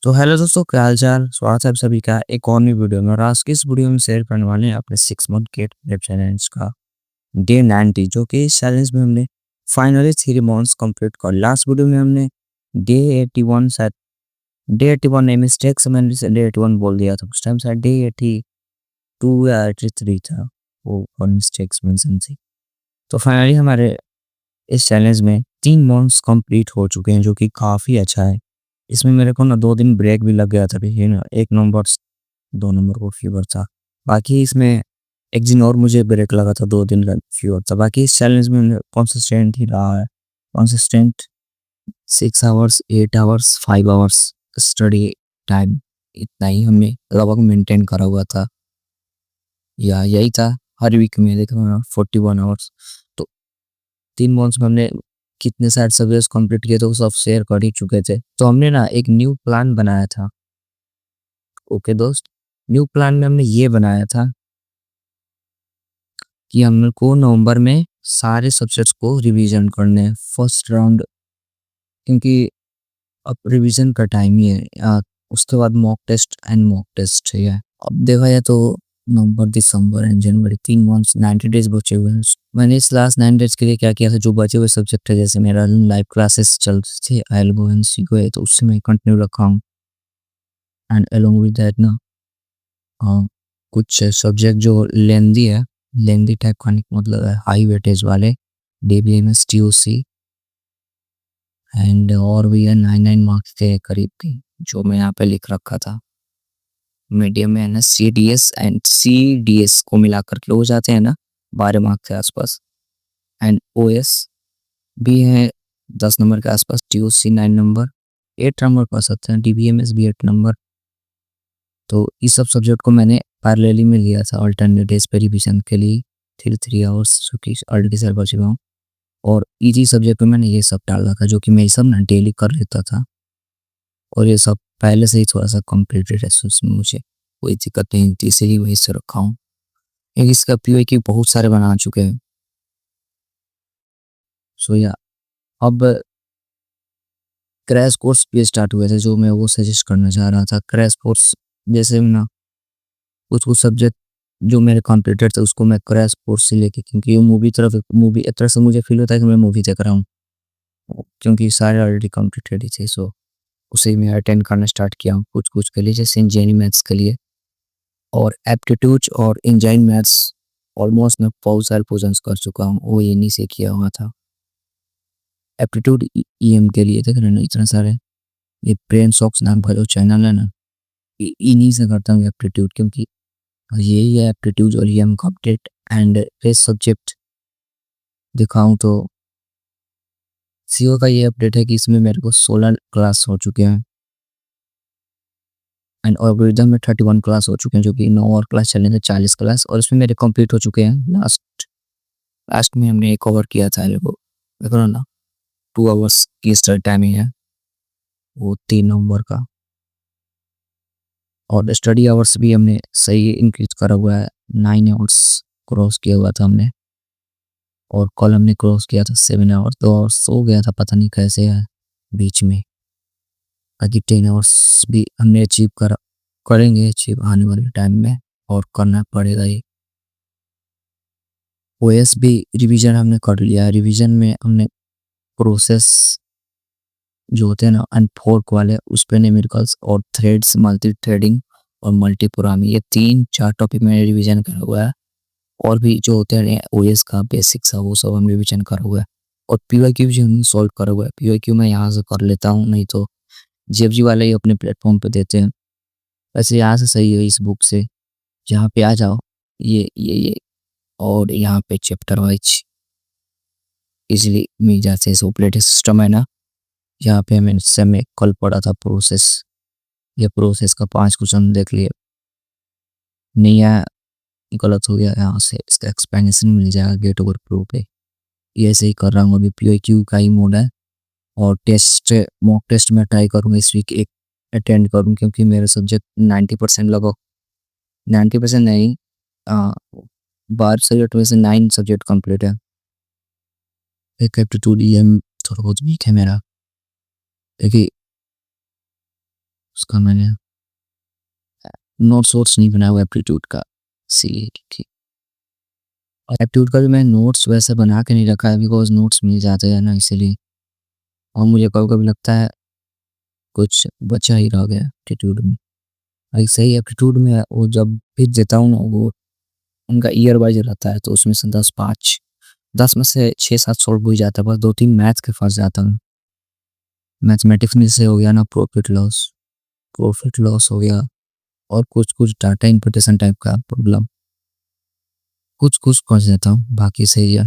तो हेलो दोस्तों, क्या हाल चाल। स्वागत है आप सभी का एक और नई वीडियो में। और आज की इस वीडियो में शेयर करने वाले हैं अपने 6 मंथ गेट वेब चैलेंज का डे 90, जो कि इस चैलेंज में हमने फाइनली 3 मंथ्स कंप्लीट कर। लास्ट वीडियो में हमने डे 81, शायद डे 81 नहीं, मिस्टेक से मैंने डे 81 बोल दिया था उस टाइम, शायद डे 82 या 83 था, वो वन मिस्टेक्स मेंशन थी। तो फाइनली हमारे इस चैलेंज में 3 मंथ्स कंप्लीट हो चुके हैं, जो कि काफ़ी अच्छा है। इसमें मेरे को ना 2 दिन ब्रेक भी लग गया था, भी ना 1 नवंबर 2 नंबर को फीवर था। बाकी इसमें एक दिन और मुझे ब्रेक लगा था, 2 दिन का फीवर था। बाकी इस चैलेंज में कंसिस्टेंट ही रहा है, consistent 6 hours 8 hours 5 hours study time, इतना ही हमने लगभग मेंटेन करा हुआ था, या यही था। हर वीक में देखा 41 आवर्स। तो 3 मंथ्स में हमने कितने सारे सब्जेक्ट्स कंप्लीट किए थे वो सब शेयर कर ही चुके थे। तो हमने ना एक न्यू प्लान बनाया था। ओके दोस्त, न्यू प्लान में हमने ये बनाया था कि हमको नवंबर में सारे सब्जेक्ट्स को रिवीजन करने हैं फर्स्ट राउंड, क्योंकि अब रिवीजन का टाइम ही है। उसके बाद मॉक टेस्ट है। अब देखा जाए तो नवंबर दिसंबर एंड जनवरी 3 मंथ्स 90 डेज बचे हुए हैं। मैंने इस लास्ट 9 डेज के लिए क्या किया था, जो बचे हुए सब्जेक्ट है, जैसे मेरा लाइव क्लासेस चलते थे एल्गो एंड सीगो है, तो उससे मैं कंटिन्यू रखा हूँ। एंड अलोंग विद दैट ना कुछ सब्जेक्ट जो लेंदी है, लेंदी टाइप का मतलब है, हाई वेटेज वाले, DBMS TOC एंड और भी है 9 मार्क्स के करीब की, जो मैं यहाँ पे लिख रखा था। मीडियम में है ना CDS एंड CDS को मिलाकर के हो जाते हैं ना 12 मार्क्स के आसपास। एंड OS भी है 10 नंबर के आसपास, TOC 9 नंबर, 8 नंबर कर सकते हैं, DBMS भी 8 नंबर। तो इस सब सब्जेक्ट को मैंने पैरेलली में लिया था अल्टरनेट डेज पे रिवीजन के लिए 3 आवर्स, जो कि ऑलरेडी सर बच चुका हूँ। और इजी सब्जेक्ट में मैंने ये सब डाला था, जो कि मैं ये सब ना डेली कर लेता था, और ये सब पहले से ही थोड़ा सा कम्प्लीटेड है, उसमें मुझे कोई दिक्कत नहीं थी, इसीलिए वही से रखा हूँ। एक इसका POQ बहुत सारे बना चुके हैं। सो या अब क्रैश कोर्स भी स्टार्ट हुए थे, जो मैं वो सजेस्ट करना चाह रहा था। क्रैश कोर्स जैसे ना कुछ कुछ सब्जेक्ट जो मेरे कॉम्प्लीटेड थे, उसको मैं क्रैश कोर्स से लेके, क्योंकि वो मूवी एक तरह से मुझे फील होता है कि मैं मूवी देख रहा हूँ, क्योंकि सारे ऑलरेडी कम्प्लीटेड ही थे। सो उसे मैं अटेंड करना स्टार्ट किया हूँ कुछ कुछ के लिए, जैसे इंजीनियरिंग मैथ्स के लिए। और एप्टीट्यूड और इंजीनियरिंग मैथ्स ऑलमोस्ट मैं बहुत सारे पोर्शंस कर चुका हूँ, वो इन्हीं से किया हुआ था। एप्टीट्यूड EM के लिए देख रहे ना इतना सारे, ये ब्रेन सॉक्स नाम का जो चैनल है ना, इन्हीं से करता हूँ एप्टीट्यूड, क्योंकि यही है एप्टीट्यूड और EM का अपडेट। एंड रेस्ट सब्जेक्ट दिखाऊँ तो CO का ये अपडेट है कि इसमें मेरे को 16 क्लास हो चुके हैं, एंड ऑलगोरिथम में 31 क्लास हो चुके हैं, जो कि 9 और क्लास चले थे 40 क्लास, और इसमें मेरे कंप्लीट हो चुके हैं। लास्ट में हमने एक कवर किया था, देखो ना 2 आवर्स की स्टडी टाइमिंग है, वो 3 नवंबर का। और स्टडी आवर्स भी हमने सही इंक्रीज करा हुआ है, 9 आवर्स क्रॉस किया हुआ था हमने, और कल हमने क्रॉस किया था 7 आवर्स। 2 आवर्स सो गया था, पता नहीं कैसे है बीच में। बाकी 10 आवर्स भी हमने करेंगे अचीव आने वाले टाइम में, और करना पड़ेगा ही। OS भी रिवीजन हमने कर लिया। रिवीजन में हमने प्रोसेस जो होते हैं ना अनफोर्क वाले, उस पे न्यूमेरिकल्स और थ्रेड्स, मल्टी थ्रेडिंग और मल्टी प्रोग्रामिंग, ये 3-4 टॉपिक मैंने रिवीजन करा हुआ है। और भी जो होते हैं OS का बेसिक्स है, वो सब हम रिवीजन करा हुआ है। और PYQ भी हमने सॉल्व करा हुआ है। PYQ मैं यहाँ से कर लेता हूँ, नहीं तो JFG वाले ही अपने प्लेटफॉर्म पे देते हैं। वैसे यहाँ से सही है इस बुक से, जहाँ पे आ जाओ ये और यहाँ पे चैप्टर वाइज इजीली मिल जाते हैं। सो ऑपरेटिंग सिस्टम है ना, यहाँ पे मैं कल पढ़ा था प्रोसेस, ये प्रोसेस का 5 क्वेश्चन देख लिए। नहीं है, गलत हो गया, यहाँ से इसका एक्सप्लेनेशन मिल जाएगा गेट ओवर प्रो पे। ये ऐसे ही कर रहा हूँ अभी, PYQ का ही मोड है। और मॉक टेस्ट में ट्राई करूँगा इस वीक एक अटेंड करूँ, क्योंकि मेरे सब्जेक्ट 90% लगभग, 90% नहीं, 12 सब्जेक्ट में से 9 सब्जेक्ट कंप्लीट है। एक एप्टीट्यूड EM थोड़ा बहुत वीक है मेरा, देखिए उसका मैंने नोट्स वोट्स नहीं बनाया हुआ एप्टीट्यूड का, इसीलिए ठीक। और एप्टीट्यूड का भी मैं नोट्स वैसे बना के नहीं रखा है बिकॉज नोट्स मिल जाते हैं ना, इसीलिए। और मुझे कभी कभी लगता है कुछ बचा ही रह गया एप्टीट्यूड में। ऐसे ही एप्टीट्यूड में वो जब भी देता हूँ ना, वो उनका ईयर वाइज रहता है, तो उसमें से 10 में से 6-7 सॉल्व हो ही जाता है, बस 2-3 मैथ के फंस जाता हूँ। मैथमेटिक्स में से हो गया ना प्रॉफिट लॉस हो गया, और कुछ कुछ डाटा इंटरप्रिटेशन टाइप का प्रॉब्लम, कुछ कुछ फंस जाता हूँ, बाकी सही है।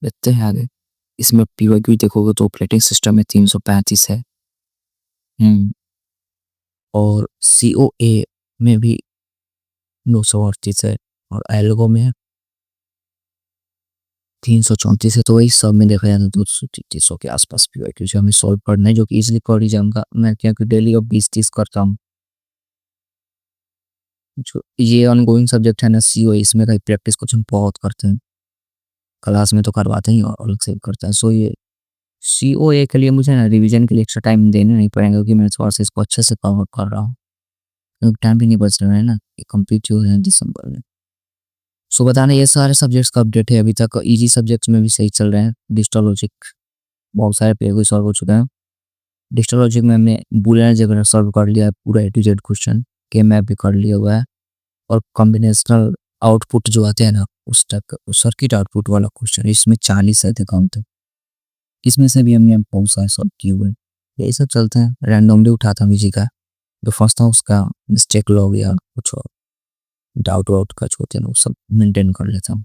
देखते हैं आगे। इसमें पीवाईक्यू देखोगे तो ऑपरेटिंग सिस्टम में 335 है। और सीओए में भी 238 है, और एल्गो में 334 है। तो वही सब में देखा जाए तो 233 के आसपास पीवाईक्यू जो हमें सॉल्व करना है, जो कि इजीली कर ही जाऊंगा मैं, क्योंकि डेली अब 20-30 करता हूँ। जो ये ऑनगोइंग सब्जेक्ट है ना सीओए, इसमें कहीं प्रैक्टिस कुछ हम बहुत करते हैं, क्लास में तो करवाते ही और अलग से भी करते हैं। सो ये सीओए के लिए मुझे ना रिवीजन के लिए एक्स्ट्रा टाइम देने नहीं पड़ेंगे, क्योंकि मैं थोड़ा सा इसको अच्छे से कवर कर रहा हूँ, क्योंकि टाइम भी नहीं बच रहा है ना, ये कंप्लीट हो रहे हैं दिसंबर में। सो बताना, ये सारे सब्जेक्ट्स का अपडेट है। अभी तक इजी सब्जेक्ट्स में भी सही चल रहे हैं। डिजिटल लॉजिक बहुत सारे पेपर सॉल्व हो चुके हैं। डिजिटल लॉजिक में हमने बूलियन अलजेब्रा सॉल्व कर लिया है, पूरा ए टू जेड क्वेश्चन के मैप भी कर लिया हुआ है। और कॉम्बिनेशनल आउटपुट जो आते हैं ना, उस टाइप का सर्किट आउटपुट वाला क्वेश्चन, इसमें 40 है काउंट, इसमें से भी हमने बहुत सारे सॉल्व किए हुए हैं। यही सब चलते हैं, रैंडमली उठाता हूँ इजी का, जो फर्स्ट था उसका मिस्टेक लॉग या कुछ और डाउट वाउट का जो होते हैं ना, वो सब मेंटेन कर लेता हूँ।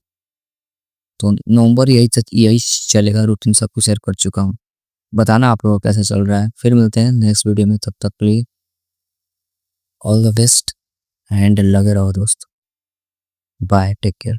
तो नवंबर यही चलेगा, रूटीन सब कुछ शेयर कर चुका हूँ। बताना आप लोगों को कैसे चल रहा है। फिर मिलते हैं नेक्स्ट वीडियो में, तब तक के लिए ऑल द बेस्ट एंड लगे रहो दोस्त। Bye, take care.